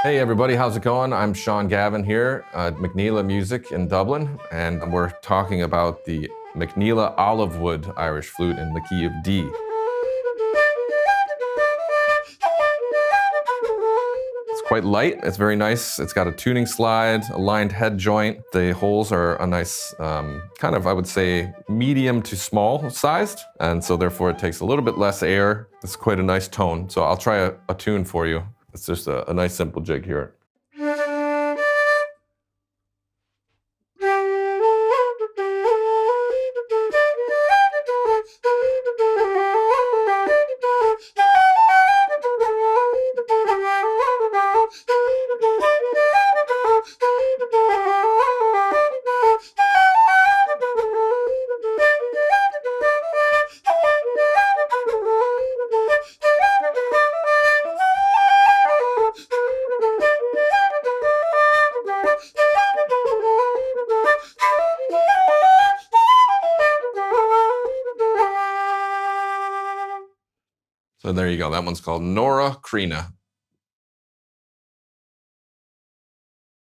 Hey everybody, how's it going? I'm Seán Gavin here at McNeela Music in Dublin, and we're talking about the McNeela Olivewood Irish flute in the key of D. It's quite light, it's very nice. It's got a tuning slide, a lined head joint. The holes are a nice, kind of, I would say, medium to small sized, and so therefore it takes a little bit less air. It's quite a nice tone, so I'll try a tune for you. It's just a nice simple jig here. So there you go. That one's called Nóra Críona.